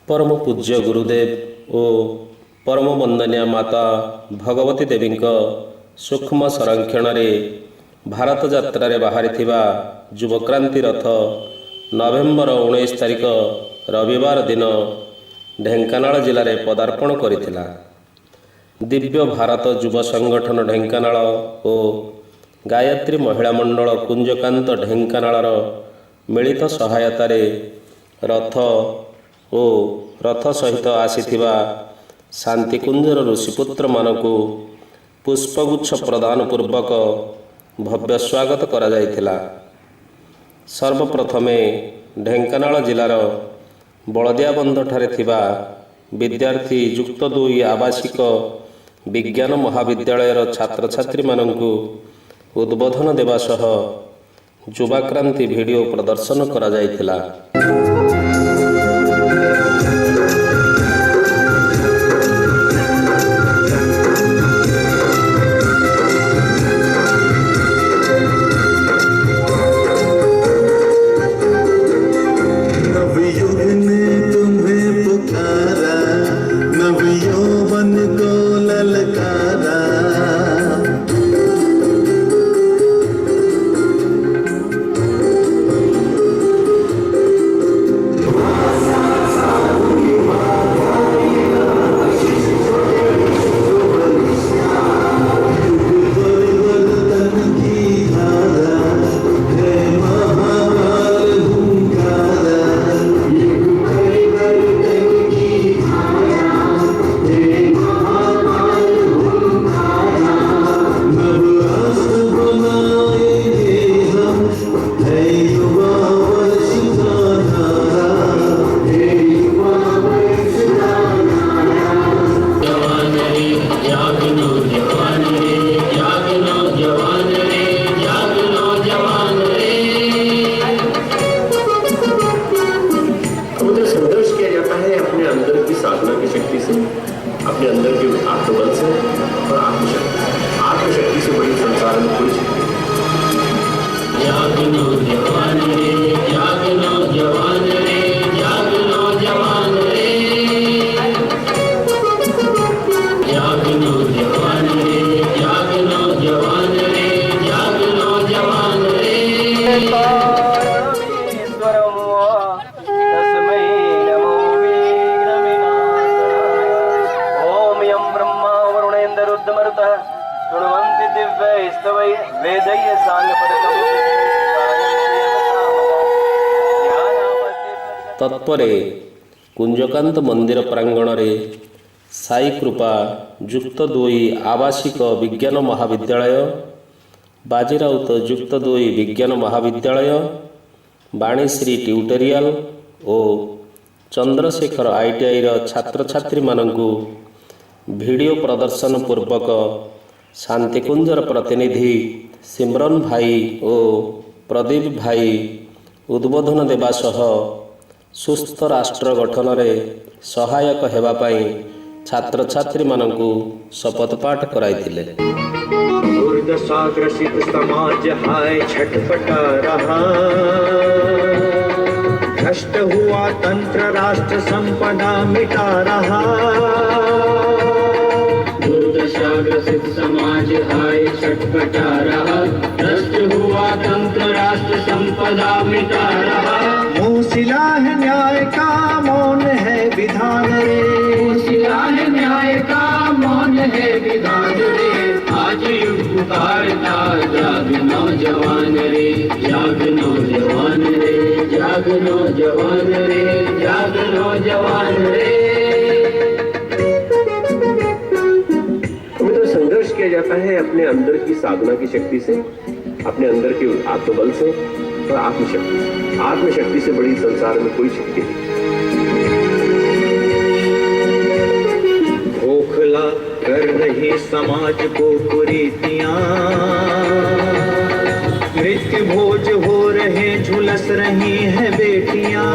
परम पूज्य गुरुदेव ओ परम वंदनीय माता भगवती देवी सूक्ष्म संरक्षण भारत यात्रा बाहरी युवक्रांति रथ नवेम्बर 19 तारिख रविवार दिन ढेंकानाल जिले में पदार्पण करिथिला। दिव्य भारत युव संगठन ढेंकानाल ओ गायत्री महिला मंडल कुंजकांत ढेंकानाल मिलित सहायतार रथ ओ रथ सहित आसीथिबा शांतिकुंजर ऋषिपुत्र मानकु पुष्पगुच्छ प्रदान पूर्वक भव्य स्वागत करा जायथिला। सर्वप्रथमे ढेंकानाल जिलार बलदियाबंध ठारे थिबा विद्यार्थी युक्त 2 आवासिक विज्ञान महाविद्यालयर छात्र छात्री मानकु उद्बोधन देवा सह युवाक्रांति वीडियो प्रदर्शन करा जायथिला। अपने अंदर के आत्मबल से और आत्मशक्ति से बड़ी संसार में कोई जागनो जवान रे जागनो जवान रे जागनो जवान रे जागनो जवान रे जागनो जवान रे जागनो जवान रे तत्परे कुंजकांत मंदिर प्रांगण में साई कृपा युक्त 2 आवासिक विज्ञान महाविद्यालय बाजीराउत युक्त 2 विज्ञान महाविद्यालय वाणीश्री ट्यूटोरियल और चंद्रशेखर ITI छात्र छात्री मानकु वीडियो प्रदर्शन पूर्वक शांतिकुंजर प्रतिनिधि सिमरन भाई और प्रदीप भाई उद्बोधन देवा सह सुस्थ राष्ट्र गठन में सहायक हेबा पाई छात्र छात्री मानकु शपथ पाठ कराइथिले। दुर्दशाग्रसित समाज हाय छटपटा रहा, भ्रष्ट हुआ तंत्र राष्ट्र संपदा मिटा रहा। दुर्दशाग्रसित समाज हाय छटपटा रहा, भ्रष्ट हुआ तंत्र राष्ट्र संपदा मिटा रहा। मूसिला है न्याय का मौन है विधान रे, मूसिला है न्याय का मौन है विधान रे। आज युग पुकारता जाग नौजवान रे, जाग नौजवान रे, जाग नौजवान रे, जाग नौजवान रे। तो संघर्ष किया जाता है अपने अंदर की साधना की शक्ति से, अपने अंदर के आत्मबल से और आत्मशक्ति से। आत्मशक्ति से बड़ी संसार में कोई शक्ति नहीं। खोखला कर रही समाज को कुरीतियां, मृत्यु भोज हो रहे झुलस रही हैं बेटियां।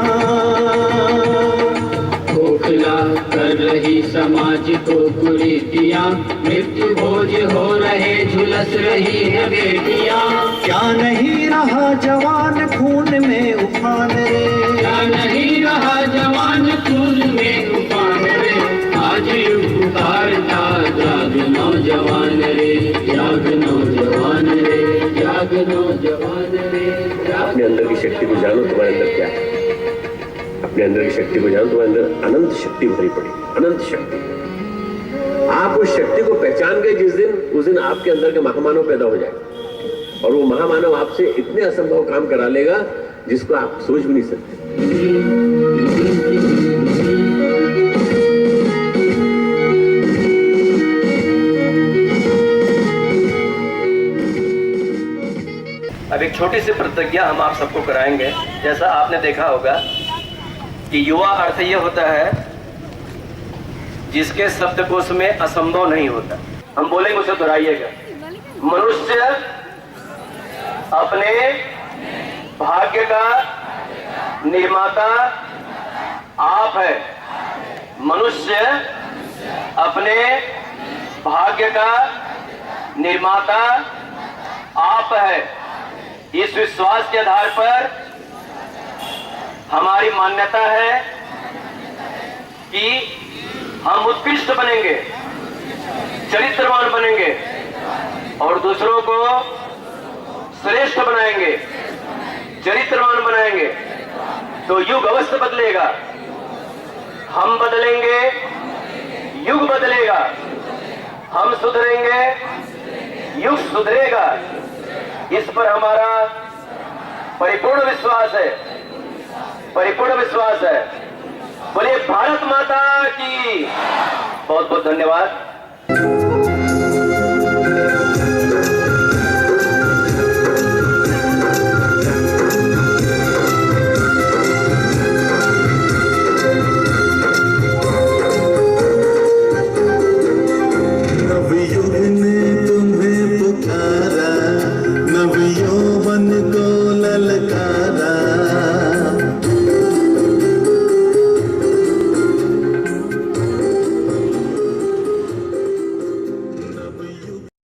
खोखला कर रही समाज को कुरीतियां, मृत्यु भोज हो रहे झुलस रही है बेटियां। क्या नहीं रहा जवान खून में उफान रे, क्या नहीं रहा जवान खून में अपने अंदर की शक्ति को जान, तो अंदर अनंत शक्ति भरी पड़ी, अनंत शक्ति। आप उस शक्ति को पहचान गए जिस दिन, उस दिन आपके अंदर के महामानव पैदा हो जाए, और वो महामानव आपसे इतने असंभव काम करा लेगा जिसको आप सोच भी नहीं सकते। अब एक छोटी सी प्रतिज्ञा हम आप सबको कराएंगे। जैसा आपने देखा होगा कि युवा अर्थ ये होता है जिसके शब्दकोश में असंभव नहीं होता। हम बोलेंगे उसे दोहराइएगा। मनुष्य अपने भाग्य का निर्माता आप है। मनुष्य अपने भाग्य का निर्माता आप है। इस विश्वास के आधार पर हमारी मान्यता है कि हम उत्कृष्ट बनेंगे, चरित्रवान बनेंगे और दूसरों को श्रेष्ठ बनाएंगे, चरित्रवान बनाएंगे। तो युग अवश्य बदलेगा, हम बदलेंगे, युग बदलेगा। हम सुधरेंगे, युग सुधरेगा। इस पर हमारा परिपूर्ण विश्वास है, परिपूर्ण विश्वास है। बोलिए भारत माता की। बहुत बहुत धन्यवाद।